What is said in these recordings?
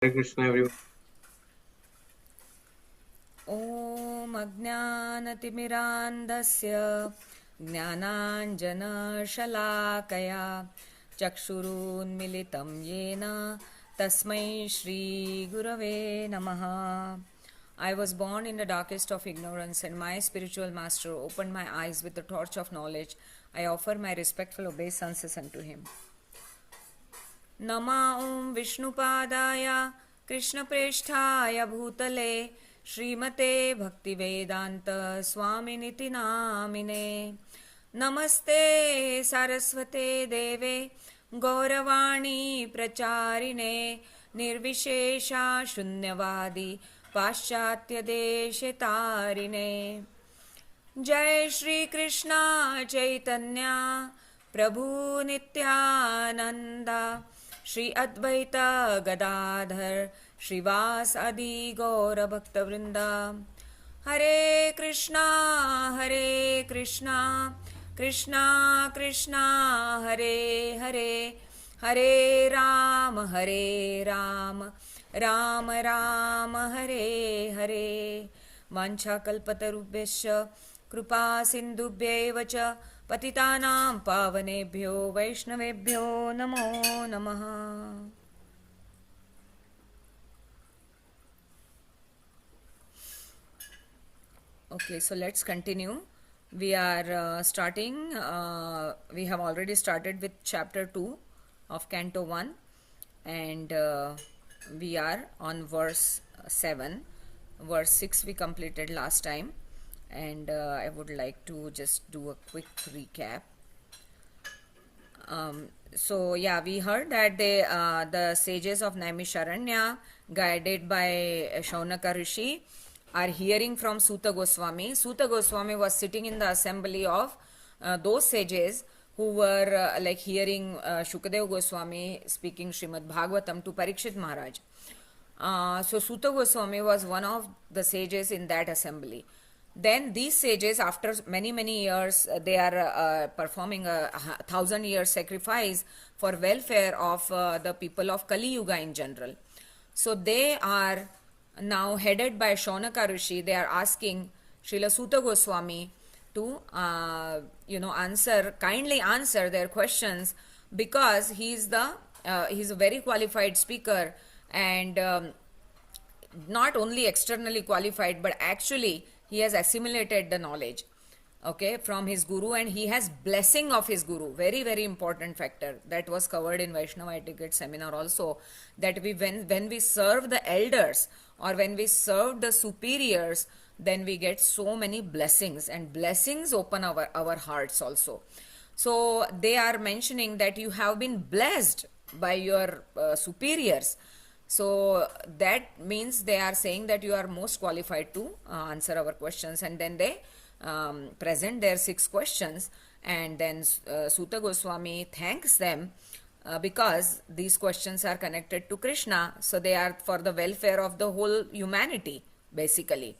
Hare Krishna everyone. ॐ अज्ञानतिमिरान्धस्य ज्ञानाञ्जनशलाकया चक्षुरुन्मिलितं येन तस्मै श्रीगुरवे नमः. I was born in the darkest of ignorance, and my spiritual master opened my eyes with the torch of knowledge. I offer my respectful obeisances unto him. नमा ॐ विष्णुपादाय कृष्णप्रेष्ठाय भूतले श्रीमते भक्तिवेदान्त स्वामिनिति नामिने. नमस्ते सारस्वते देवे गौरवाणी प्रचारिणे निर्विशेषा शून्यवादी पाश्चात्यदेशतारिणे. जय श्री कृष्णा चैतन्या प्रभु नित्यानंदा श्री अद्वैत गदाधर श्रीवास आदि गौर भक्तवृंदा. हरे कृष्णा कृष्णा कृष्णा हरे हरे, हरे राम राम राम हरे हरे. वाञ्छाकल्पतरुभ्यश्च कृपा सिन्धुभ्यैव च पतितानां पावनेभ्यो वैष्णवेभ्यो नमो नमः. Okay, so let's continue. We are we have already started with chapter 2 of Canto 1, and we are on verse 7. Verse 6 we completed last time, and I would like to just do a quick recap. So yeah, we heard that the sages of Naimisharanya, guided by Shaunaka Rishi, are hearing from Suta Goswami. Suta Goswami was sitting in the assembly of those sages who were like hearing Shukadev Goswami speaking Srimad Bhagavatam to Parikshit Maharaj. So Suta Goswami was one of the sages in that assembly. Then these sages, after many years, they are performing a 1,000-year sacrifice for welfare of the people of Kali Yuga in general. So they are now headed by Shaunaka Rishi. They are asking Srila Suta Goswami to kindly answer their questions, because he's a very qualified speaker, and not only externally qualified, but actually he has assimilated the knowledge, okay, from his guru, and he has blessing of his guru. Very important factor that was covered in Vaishnava etiquette seminar also, that when we serve the elders or when we serve the superiors, then we get so many blessings, and blessings open our hearts also. So they are mentioning that you have been blessed by your superiors. So that means they are saying that you are most qualified to answer our questions. And then they present their 6 questions, and then Suta Goswami thanks them because these questions are connected to Krishna, so they are for the welfare of the whole humanity basically.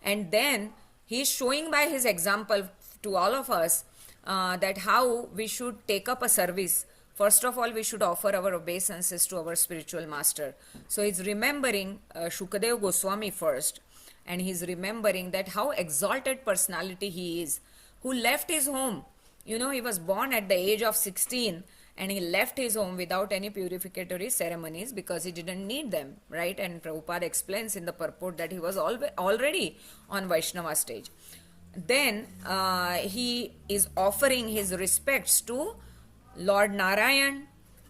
And then he is showing by his example to all of us that how we should take up a service. First of all, we should offer our obeisances to our spiritual master. So he's remembering Shukadev Goswami first, and he's remembering that how exalted personality he is, who left his home. You know, he was born at the age of 16, and he left his home without any purificatory ceremonies because he didn't need them, right? And Prabhupada explains in the purport that he was already on Vaishnava stage. Then he is offering his respects to Lord Narayan,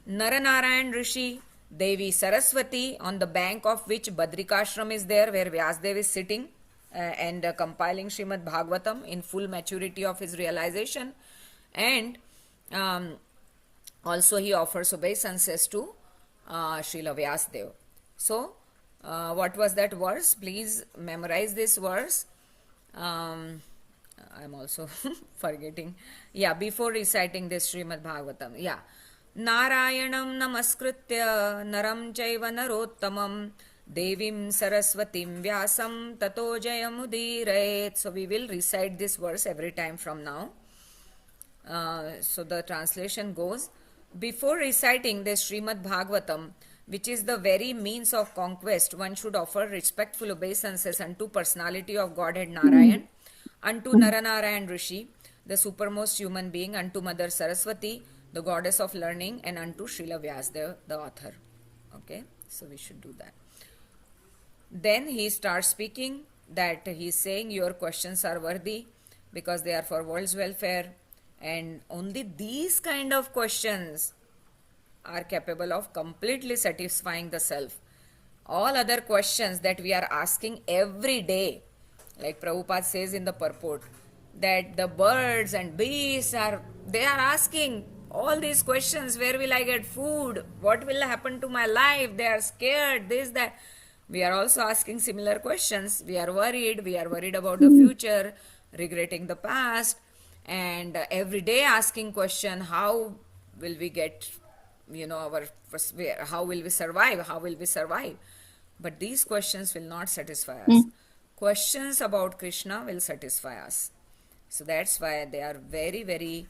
Naranarayan Rishi, Devi Saraswati, on the bank of which Badrikashram is there, where Vyasdev is sitting and compiling Srimad Bhagavatam in full maturity of his realization. And also he offers obeisances to Srila Vyasdev. So, what was that verse? Please memorize this verse. I'm also forgetting. Yeah, before reciting this Srimad Bhagavatam. Yeah. Narayanam namaskritya naram chaiva narottamam devim saraswatim vyasam tato jayamudirayet. So we will recite this verse every time from now. So the translation goes, before reciting the Srimad Bhagavatam, which is the very means of conquest, one should offer respectful obeisances unto personality of Godhead Narayan, unto Naranarayan Rishi, the supermost human being, unto Mother Saraswati, the goddess of learning, and unto Srila Vyasdev, the author. Okay, so we should do that. Then he starts speaking that he is saying your questions are worthy because they are for world's welfare, and only these kind of questions are capable of completely satisfying the self. All other questions that we are asking every day, like Prabhupada says in the purport, that the birds and beasts are asking all these questions. Where will I get food? What will happen to my life? They are scared, this, that. We are also asking similar questions. We are worried about the future, regretting the past, and every day asking question, how will we get, how will we survive? But these questions will not satisfy us. Questions about Krishna will satisfy us. So that's why they are very, very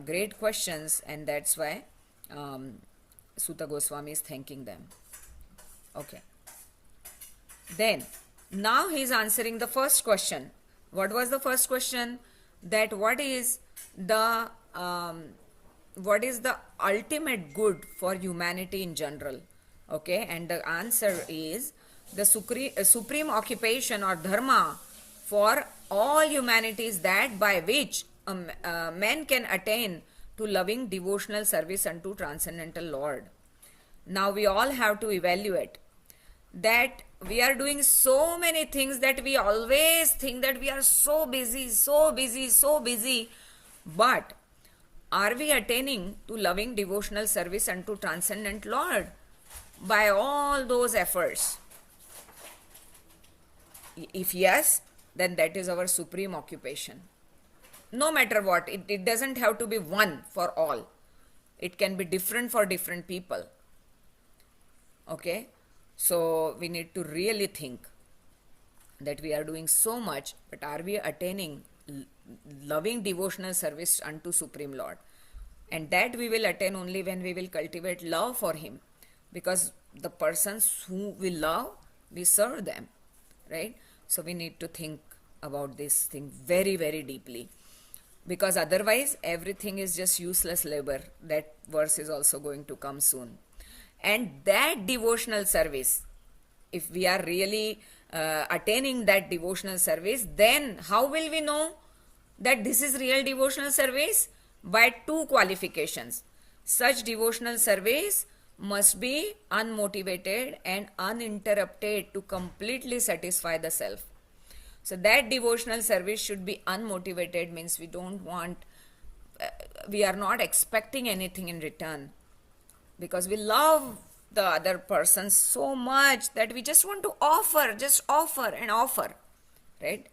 great questions, and that's why Suta Goswami is thanking them. Okay. Then, now he is answering the first question. What was the first question? That what is the ultimate good for humanity in general? Okay, and the answer is the supreme occupation or dharma for all humanity is that by which man can attain to loving devotional service unto transcendental Lord. Now we all have to evaluate that we are doing so many things that we always think that we are so busy, but are we attaining to loving devotional service unto transcendent Lord by all those efforts? If yes, then that is our supreme occupation. No matter what, it doesn't have to be one for all. It can be different for different people. Okay? So we need to really think that we are doing so much, but are we attaining loving devotional service unto Supreme Lord? And that we will attain only when we will cultivate love for Him. Because the persons who we love, we serve them. Right? So we need to think about this thing very, very deeply. Because otherwise, everything is just useless labor. That verse is also going to come soon. And that devotional service, if we are really attaining that devotional service, then how will we know that this is real devotional service? By two qualifications. Such devotional service must be unmotivated and uninterrupted to completely satisfy the self. So that devotional service should be unmotivated, means we don't want, we are not expecting anything in return. Because we love the other person so much that we just want to offer, right?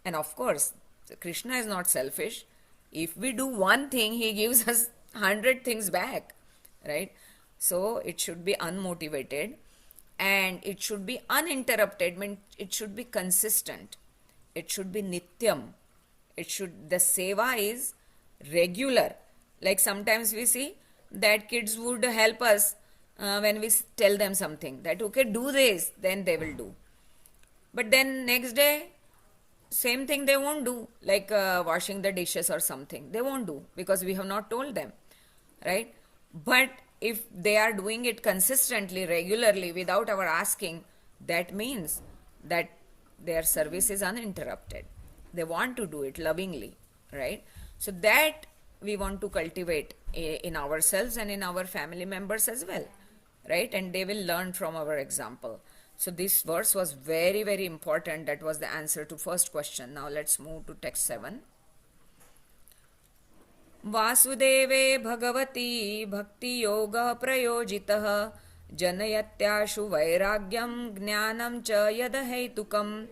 And of course, Krishna is not selfish. If we do one thing, he gives us 100 things back, right? So it should be unmotivated and it should be uninterrupted, means it should be consistent. It should be nityam. The seva is regular. Like sometimes we see that kids would help us when we tell them something that okay, do this, then they will do. But then next day, same thing they won't do, like washing the dishes or something. They won't do because we have not told them, right? But if they are doing it consistently, regularly, without our asking, that means that their service is uninterrupted. They want to do it lovingly, right? So that we want to cultivate in ourselves and in our family members as well, right? And they will learn from our example. So this verse was very, very important. That was the answer to first question. Now let's move to text 7. Vasudeve Bhagavati Bhakti Yoga Prayojitah Janayatyashu Vairagyam Jnanam Cha Yadahaitukam.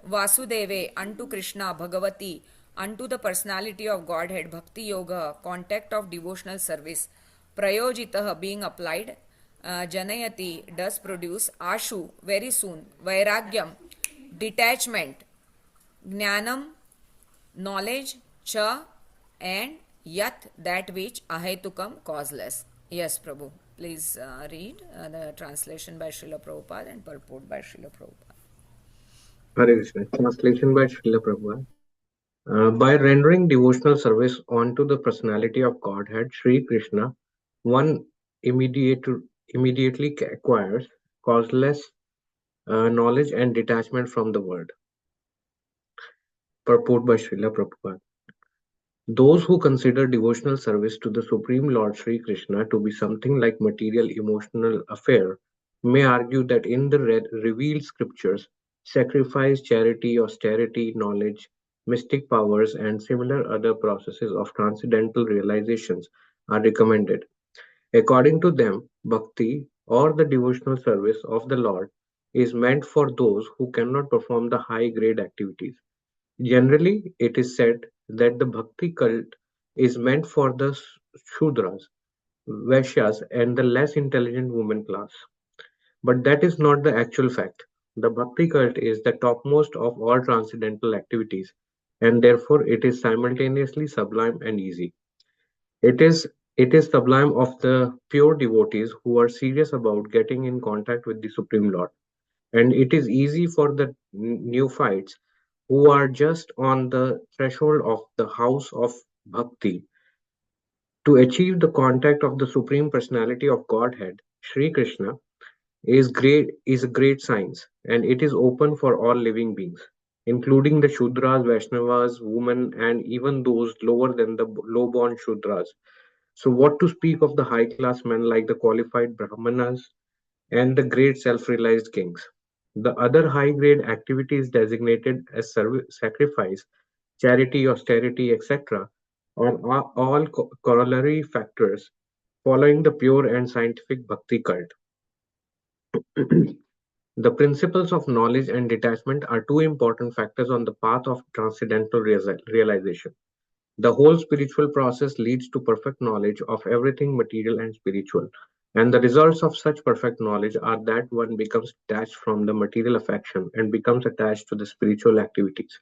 Vasudeve, unto Krishna, Bhagavati, unto the personality of Godhead, Bhakti Yoga, contact of devotional service, Prayojitah, being applied, Janayati, does produce, Ashu, very soon, Vairagyam, detachment, Jnanam, knowledge, Cha, and Yat, that which, Ahaitukam, causeless. Yes, Prabhu. please read the translation by Srila Prabhupada and purport by Srila Prabhupada. Hare Krishna. Translation by Srila Prabhupada. By rendering devotional service onto the personality of Godhead, Sri Krishna, one immediate, immediately acquires causeless knowledge and detachment from the world. Purport by Srila Prabhupada. Those who consider devotional service to the Supreme Lord Sri Krishna to be something like material emotional affair may argue that in the revealed scriptures, sacrifice, charity, austerity, knowledge, mystic powers, and similar other processes of transcendental realizations are recommended. According to them, bhakti, or the devotional service of the Lord, is meant for those who cannot perform the high grade activities. Generally, it is said that the bhakti cult is meant for the Shudras, Vaishyas, and the less intelligent women class. But that is not the actual fact. The bhakti cult is the topmost of all transcendental activities, and therefore it is simultaneously sublime and easy. It is it is sublime of the pure devotees who are serious about getting in contact with the Supreme Lord, and it is easy for the neophytes who are just on the threshold of the house of bhakti to achieve the contact of the Supreme Personality of Godhead. Sri Krishna is a great science, and it is open for all living beings, including the Shudras, Vaishnavas, women, and even those lower than the low-born Shudras. So, what to speak of the high-class men like the qualified Brahmanas and the great self-realized kings? The other high-grade activities designated as sacrifice, charity, austerity, etc., are all corollary factors following the pure and scientific bhakti cult. The principles of knowledge and detachment are two important factors on the path of transcendental realization. The whole spiritual process leads to perfect knowledge of everything material and spiritual, and the results of such perfect knowledge are that one becomes detached from the material affection and becomes attached to the spiritual activities.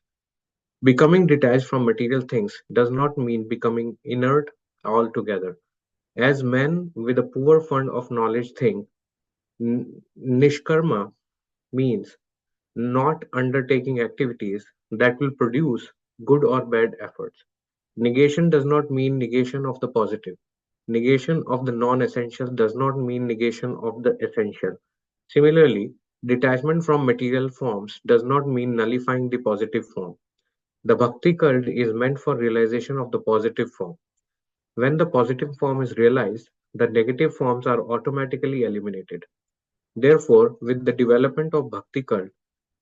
Becoming detached from material things does not mean becoming inert altogether. As men with a poor fund of knowledge think, nishkarma means not undertaking activities that will produce good or bad efforts. Negation does not mean negation of the positive. Negation of the non-essential does not mean negation of the essential. Similarly, detachment from material forms does not mean nullifying the positive form. The bhakti cult is meant for realization of the positive form. When the positive form is realized, the negative forms are automatically eliminated. Therefore, with the development of bhakti cult,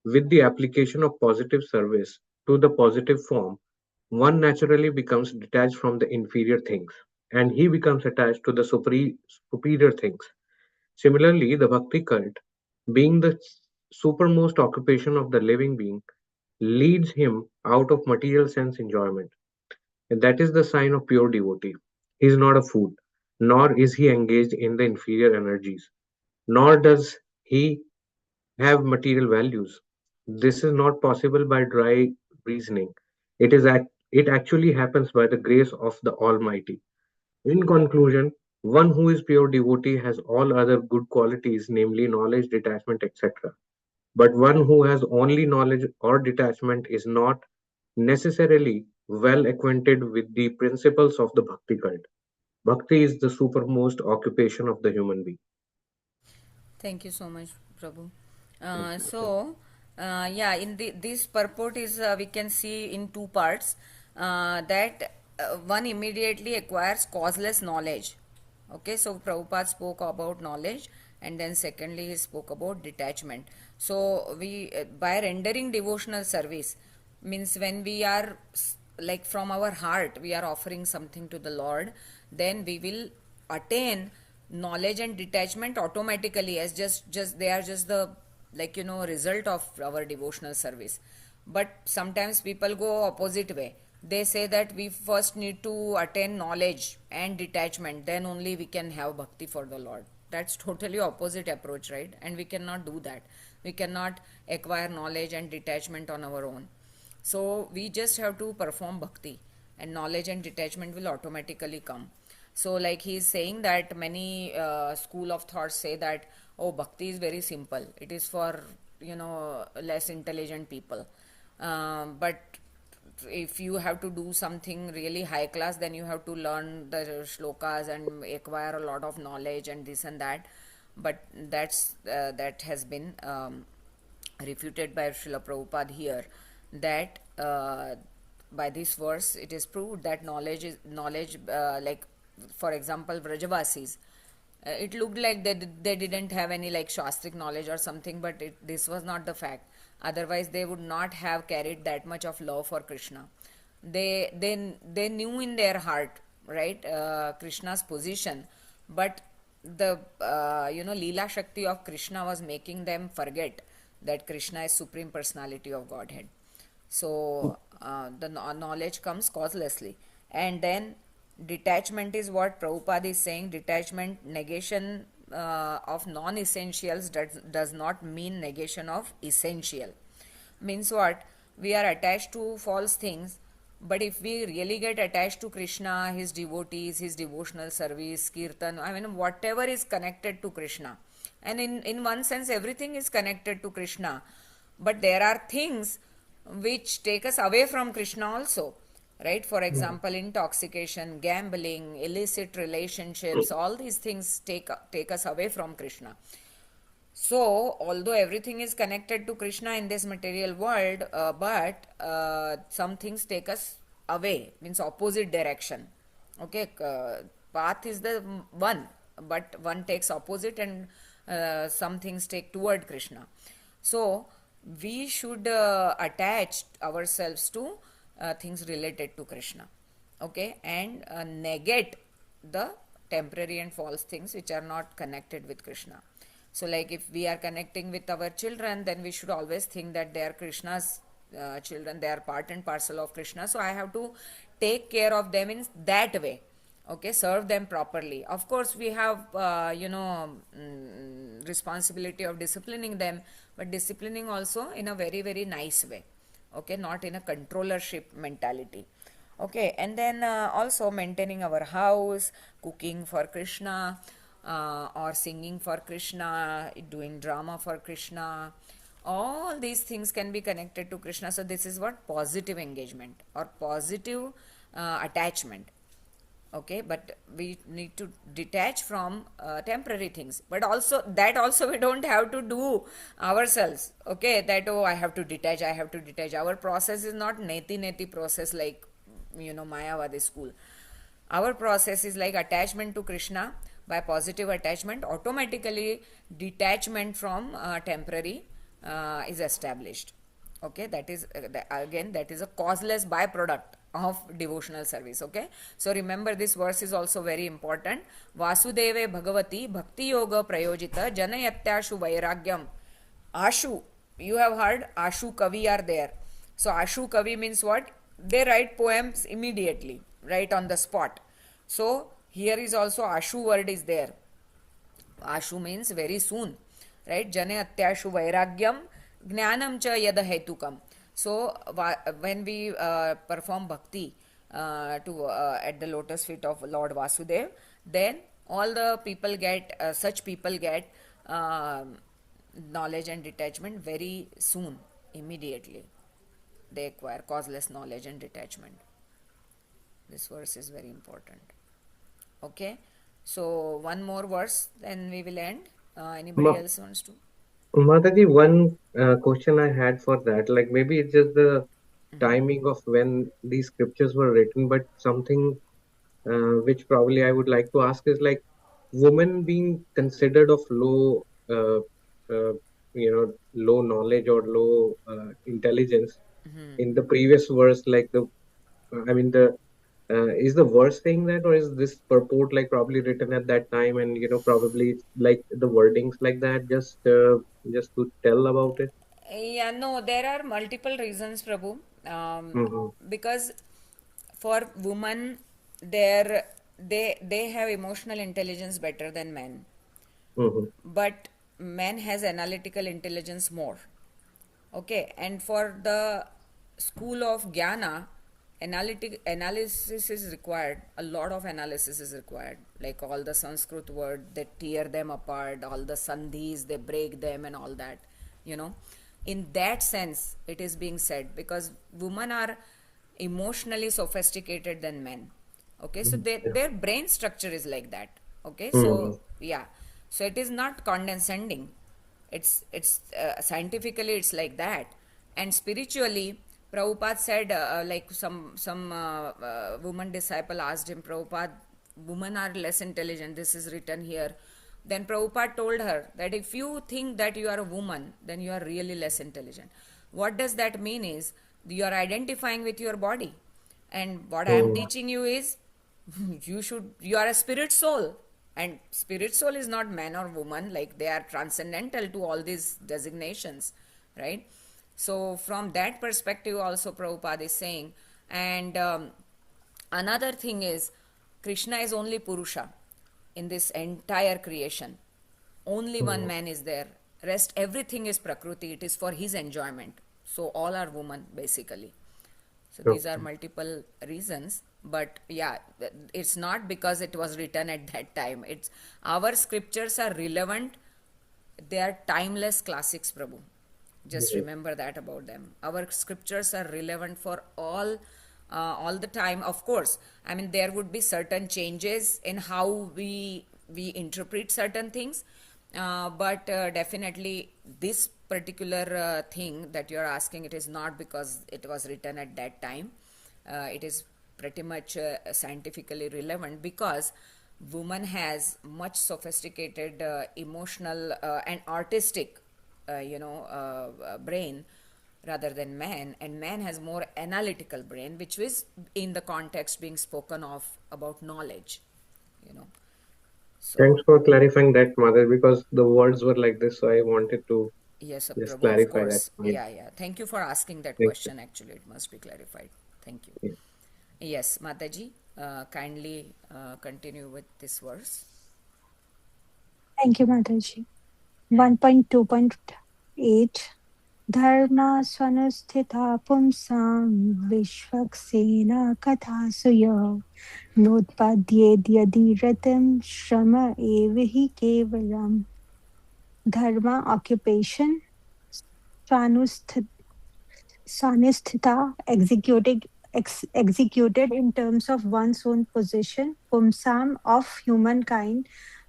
with the application of positive service to the positive form, one naturally becomes detached from the inferior things, and he becomes attached to the superior things. Similarly, the bhakti cult, being the supermost occupation of the living being, leads him out of material sense enjoyment. And that is the sign of pure devotee. He is not a fool, nor is he engaged in the inferior energies, nor does he have material values. This is not possible by dry reasoning. It actually happens by the grace of the Almighty. In conclusion, one who is pure devotee has all other good qualities, namely knowledge, detachment, etc. But one who has only knowledge or detachment is not necessarily well acquainted with the principles of the bhakti cult. Bhakti is the supermost occupation of the human being. Thank you so much, Prabhu. Thank Uh, you. so, yeah, in this purport is we can see in two parts that one immediately acquires causeless knowledge. Okay, so Prabhupada spoke about knowledge, and then secondly he spoke about detachment. So we by rendering devotional service means when we are like from our heart we are offering something to the Lord, then we will attain knowledge and detachment automatically, as just they are just the result of our devotional service. But sometimes people go opposite way. They say that we first need to attain knowledge and detachment, then only we can have bhakti for the Lord. That's totally opposite approach, right? And we cannot do that. We cannot acquire knowledge and detachment on our own. So we just have to perform bhakti, and knowledge and detachment will automatically come. So like he's saying that many school of thoughts say that, oh, bhakti is very simple, it is for less intelligent people. But if you have to do something really high class, then you have to learn the shlokas and acquire a lot of knowledge and this and that. But that has been refuted by Srila Prabhupada here, that by this verse it is proved that knowledge, like for example Vrajavasis, it looked like they didn't have any like shastric knowledge or something, but this was not the fact. Otherwise they would not have carried that much of love for Krishna. They knew in their heart, right, Krishna's position, but the Leela Shakti of Krishna was making them forget that Krishna is Supreme Personality of Godhead. So the knowledge comes causelessly. And then detachment is what Prabhupada is saying. Detachment, negation of non-essentials does not mean negation of essential. Means what? We are attached to false things, but if we really get attached to Krishna, his devotees, his devotional service, kirtan, I mean, whatever is connected to Krishna, and in one sense, everything is connected to Krishna, but there are things which take us away from Krishna also, right? For example, intoxication, gambling, illicit relationships, all these things take us away from Krishna. So, although everything is connected to Krishna in this material world, but some things take us away, means opposite direction. Okay, path is the one, but one takes opposite, and some things take toward Krishna. So, we should attach ourselves to things related to Krishna. Okay, and negate the temporary and false things which are not connected with Krishna. So, like if we are connecting with our children, then we should always think that they are Krishna's children, they are part and parcel of Krishna. So, I have to take care of them in that way. Okay, serve them properly. Of course, we have, responsibility of disciplining them, but disciplining also in a very, very nice way. Okay, not in a controllership mentality. Okay, and then also maintaining our house, cooking for Krishna, or singing for Krishna, doing drama for Krishna. All these things can be connected to Krishna. So, this is what positive engagement or positive attachment. Okay, but we need to detach from temporary things, but also we don't have to do ourselves. Okay, that, oh, I have to detach. Our process is not neti process like Mayavadi school. Our process is like attachment to Krishna. By positive attachment, automatically detachment from temporary is established. Okay, that is again, that is a causeless byproduct of devotional service. Okay, so remember, this verse is also very important. Vasudeve Bhagavati Bhakti Yoga Prayojita Janayatyashu Vairagyam. Ashu, you have heard Ashu Kavi are there. So Ashu Kavi means what? They write poems immediately, right on the spot. So here is also Ashu word is there. Ashu means very soon, right? Jane atyashu vairagyam jnanam cha yada hetukam. So when we perform bhakti to at the lotus feet of Lord Vasudev, then all the people get such people get knowledge and detachment very soon, immediately. They acquire causeless knowledge and detachment. This verse is very important. Okay, so one more verse, then we will end. Anybody Ma- else wants to? Mataji, one question I had for that, like maybe it's just the Mm-hmm. timing of when these scriptures were written, but something which probably I would like to ask is like women being considered of low, low knowledge or low intelligence in the previous verse, like I mean, is the verse saying that, or is this purport like probably written at that time, and probably it's like the wordings like that, just to tell about it. Yeah, no, there are multiple reasons, Prabhu. Mm-hmm. Because for women, they have emotional intelligence better than men, Mm-hmm. but men has analytical intelligence more. Okay, and for the school of jnana, analysis is required. A lot of analysis is required. Like all the Sanskrit word, they tear them apart. All the sandhis, they break them, and all that. You know, in that sense, it is being said because women are emotionally sophisticated than men. Okay, so Yeah. their brain structure is like that. Okay, Mm. so yeah, so it is not condescending. It's scientifically it's like that, and spiritually, Prabhupada said like some woman disciple asked him, Prabhupada, women are less intelligent. This is written here. Then Prabhupada told her that if you think that you are a woman, then you are really less intelligent. What does that mean is you are identifying with your body, and what I am Mm. teaching you is you are a spirit soul, and spirit soul is not man or woman, like they are transcendental to all these designations, right? So from that perspective also Prabhupada is saying. And another thing is Krishna is only Purusha in this entire creation. Only one Mm. man is there. Rest everything is Prakriti. It is for his enjoyment. So all are women basically. So these are Okay. multiple reasons, but yeah, it's not because it was written at that time. It's our scriptures are relevant. They are timeless classics, Prabhu. Just Yes. remember that about them. Our scriptures are relevant for all the time. Of course, I mean there would be certain changes in how we interpret certain things, but definitely this particular thing that you're asking, it is not because it was written at that time. It is pretty much scientifically relevant because woman has much sophisticated emotional and artistic brain rather than man, and man has more analytical brain, which is in the context being spoken of about knowledge, you know. So Thanks for clarifying that, Mother, because the words were like this, so I wanted to yes, just Prabhu, of clarify that course. point. Yeah, yeah. Thank you for asking that Thank you. question. Actually, it must be clarified. Thank you. Yeah. Yes, Mataji, kindly continue with this verse. Thank you, Mataji. 1.2.8 Dharma swanusthita pumsam vishvaksena kathasuya notpadyed ratim shrama evihi kevalam. Dharma occupation swanusthita Sanistita executed in terms of one's own position, Pumsam of humankind,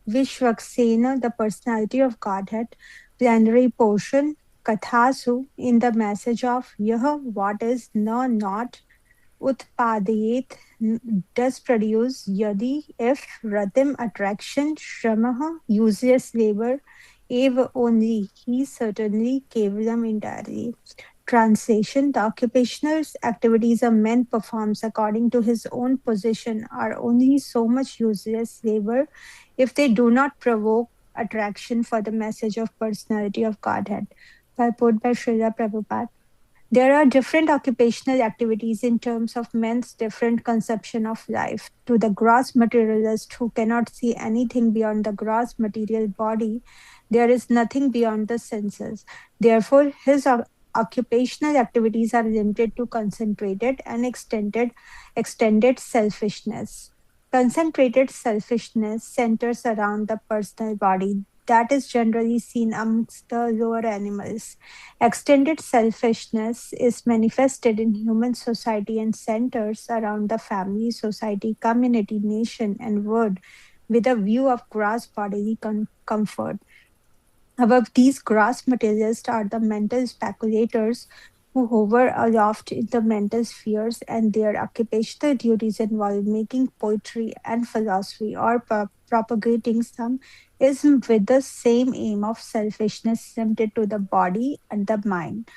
Vishwaksena, the personality of Godhead, plenary portion, Kathasu, in the message of Yah, what is, no, not, Utpadayet, does produce, Yadi, if, Ratim, attraction, Shramaha, useless labor, Eva, only, he, certainly, Kevalam, entirely. Translation: the occupational activities a man performs according to his own position are only so much useless labor if they do not provoke attraction for the message of personality of Godhead. Purport by Srila Prabhupada. There are different occupational activities in terms of men's different conception of life. To the gross materialist who cannot see anything beyond the gross material body, there is nothing beyond the senses. Therefore, his occupational activities are limited to concentrated and extended selfishness. Concentrated selfishness centers around the personal body that is generally seen amongst the lower animals. Extended selfishness is manifested in human society and centers around the family, society, community, nation, and world with a view of gross bodily comfort. Above these gross materialists are the mental speculators who hover aloft in the mental spheres, and their occupational duties involve making poetry and philosophy or propagating some ism with the same aim of selfishness limited to the body and the mind.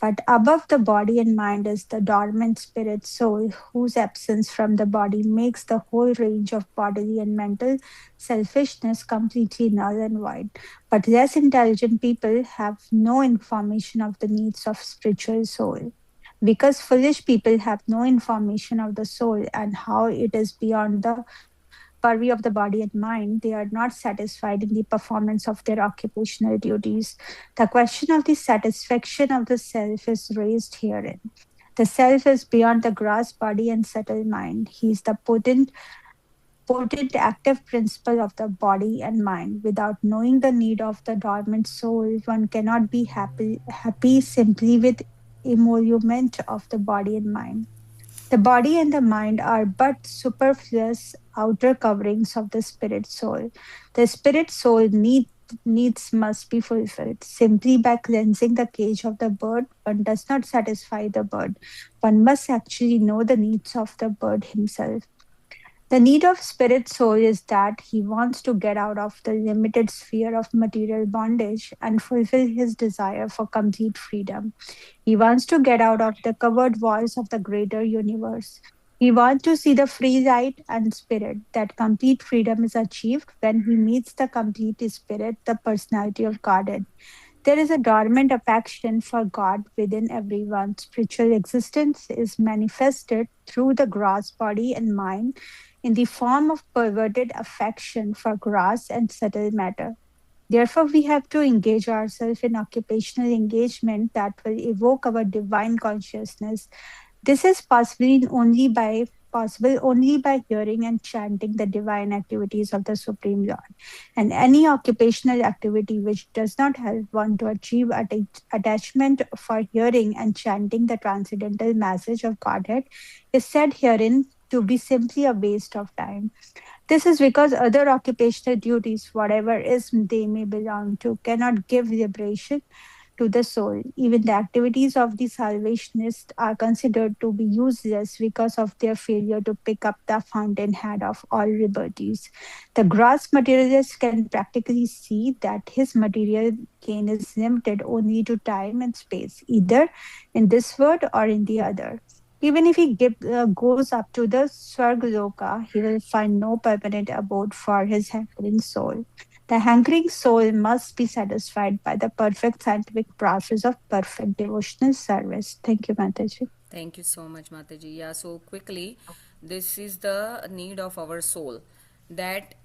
But above the body and mind is the dormant spirit soul, whose absence from the body makes the whole range of bodily and mental selfishness completely null and void. But less intelligent people have no information of the needs of spiritual soul. Because foolish people have no information of the soul and how it is beyond the purview of the body and mind, they are not satisfied in the performance of their occupational duties. The question of the satisfaction of the self is raised herein. The self is beyond the gross body and subtle mind. He is the potent active principle of the body and mind. Without knowing the need of the dormant soul, one cannot be happy simply with emolument of the body and mind. The body and the mind are but superfluous outer coverings of the spirit soul. The spirit soul needs must be fulfilled. Simply by cleansing the cage of the bird, one does not satisfy the bird. One must actually know the needs of the bird himself. The need of spirit soul is that he wants to get out of the limited sphere of material bondage and fulfill his desire for complete freedom. He wants to get out of the covered walls of the greater universe. He wants to see the free light and spirit. That complete freedom is achieved when he meets the complete spirit, the personality of Godhead. There is a dormant affection for God within everyone. Spiritual existence is manifested through the gross body and mind in the form of perverted affection for gross and subtle matter. Therefore, we have to engage ourselves in occupational engagement that will evoke our divine consciousness. This is possible only by hearing and chanting the divine activities of the Supreme Lord. And any occupational activity which does not help one to achieve attachment for hearing and chanting the transcendental message of Godhead is said herein to be simply a waste of time. This is because other occupational duties, whatever ism they may belong to, cannot give liberation to the soul. Even the activities of the salvationists are considered to be useless because of their failure to pick up the fountainhead of all liberties. The gross materialist can practically see that his material gain is limited only to time and space, either in this world or in the other. Even if he goes up to the Swargaloka, he will find no permanent abode for his hankering soul. The hankering soul must be satisfied by the perfect scientific process of perfect devotional service. Thank you, Mataji. Thank you so much, Mataji. Yeah, so quickly, this is the need of our soul. That,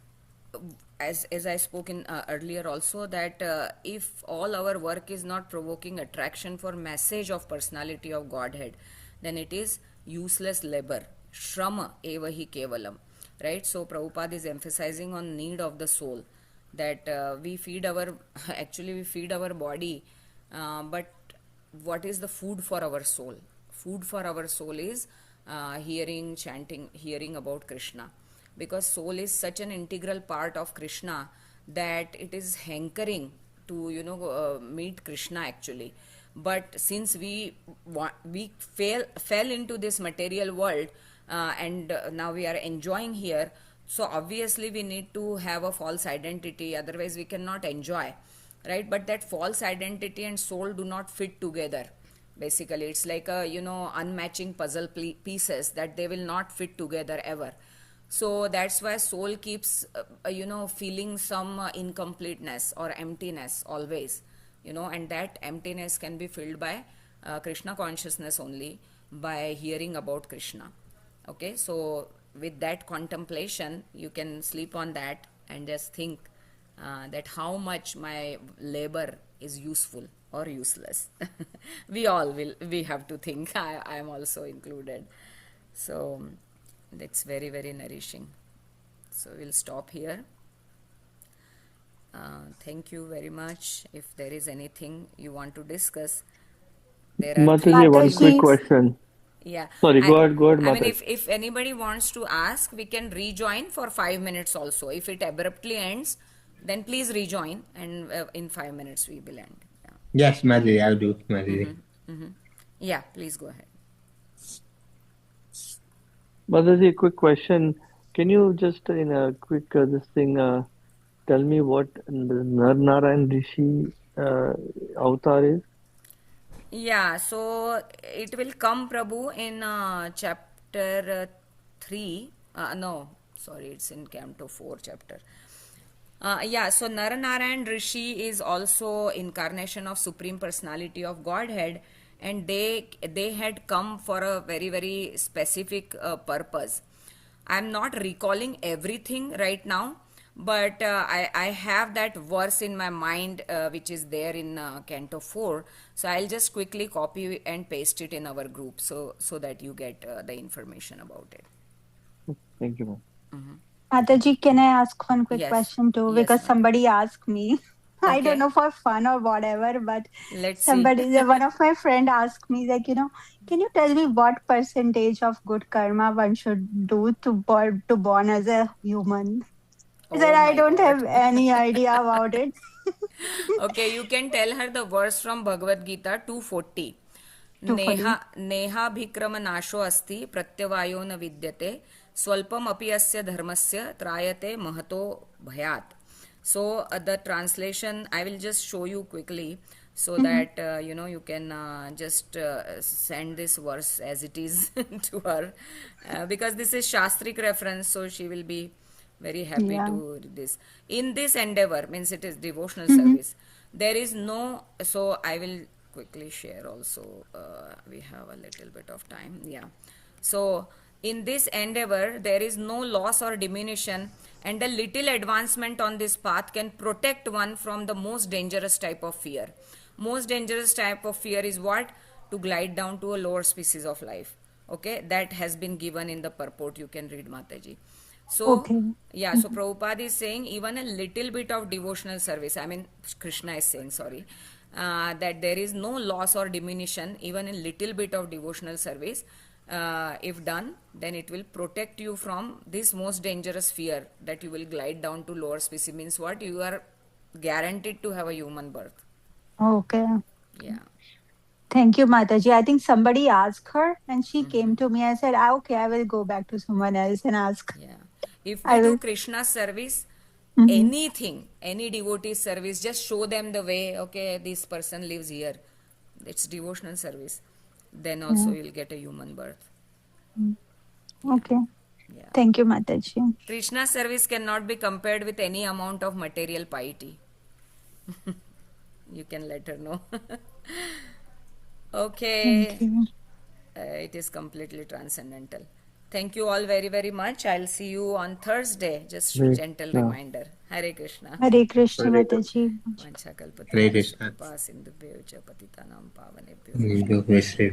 as I spoke in earlier also, that if all our work is not provoking attraction for message of personality of Godhead, then it is useless labor. Shrama eva hi kevalam. Right? So Prabhupada is emphasizing on need of the soul, that we feed our actually we feed our body, but what is the food for our soul? Food for our soul is hearing, chanting, hearing about Krishna, because soul is such an integral part of Krishna that it is hankering to meet Krishna actually. But since we fell into this material world, and now we are enjoying here, so obviously we need to have a false identity, otherwise we cannot enjoy, right? But that false identity and soul do not fit together. Basically, it's like a unmatching puzzle pieces that they will not fit together ever. So that's why soul keeps feeling some incompleteness or emptiness always, and that emptiness can be filled by Krishna consciousness only, by hearing about Krishna. Okay, so with that contemplation, you can sleep on that and just think that how much my labor is useful or useless. We have to think. I am also included. So that's very, very nourishing. So we'll stop here. Thank you very much. If there is anything you want to discuss, there are Mataji, one quick Mataji, question. yeah. Sorry, go ahead, I mean, Mataji. if anybody wants to ask, we can rejoin for 5 minutes also. If it abruptly ends, then please rejoin, and in 5 minutes we will end. Yes, Madhuri, I'll do Madhuri. Yeah, please go ahead. Mataji, quick question. Can you just in a quick this thing tell me what the Nar Narayan Rishi avatar is? Yeah, so it will come, Prabhu, in chapter 3. No, sorry, it's in Canto 4 chapter. Yeah, so Naranarayan Rishi is also incarnation of Supreme Personality of Godhead, and they had come for a very, very specific purpose. I'm not recalling everything right now, but I have that verse in my mind which is there in Canto 4. So I'll just quickly copy and paste it in our group so that you get the information about it. Thank you, ma'am. Mataji, can I ask one quick Yes. question too? Yes, Because Mataji. somebody asked me. I Okay. don't know for fun or whatever, but Let's see. one of my friend asked me, like, can you tell me what percentage of good karma one should do to born as a human? I said Oh I my don't have God. any idea about it. Okay, you can tell her the verse from Bhagavad Gita 240. Truthfully. नेहाभिक्रम नाशो अस्ति प्रत्यवायो न विद्यते स्वल्पम अपि अस्य धर्मस्य त्रायते महतो भयात्. So the translation I will just show you quickly so Mhm. that you can just send this verse as it is to her because this is Shastric reference, so she will be very happy Yeah. to read this. In this endeavor, means it is devotional Mhm. service, there is no, so I will quickly share also, we have a little bit of time, yeah. So in this endeavor, there is no loss or diminution, and a little advancement on this path can protect one from the most dangerous type of fear. Most dangerous type of fear is what? To glide down to a lower species of life. Okay, that has been given in the purport. You can read, Mataji. So, Okay. yeah, so Mhm. Prabhupada is saying even a little bit of devotional service, I mean, Krishna is saying, sorry, that there is no loss or diminution, even a little bit of devotional service, if done, then it will protect you from this most dangerous fear that you will glide down to lower species. Means what? You are guaranteed to have a human birth. Okay. Yeah. Thank you, Mataji. I think somebody asked her and she came to me. I said, okay, I will go back to someone else and ask. Yeah. If we I do will. Krishna service, Mhm. anything, any devotee service, just show them the way, okay, this person lives here. It's devotional service. Then also Yeah. you'll get a human birth. Mm. Yeah. Okay. Yeah. Thank you, Mataji. Krishna service cannot be compared with any amount of material piety. You can let her know. Thank Okay. you. It is completely transcendental. Thank you all very, very much. I'll see you on Thursday. Just Hare gentle Krishna. reminder. Hare Krishna. Hare Krishna, Hare Krishna. Mataji. Vanchakalpatarushya Hare Krishna. kripa sindhubhyo cha patitanam pavanebhyo Nidhu vaishnavebhyo. Vishre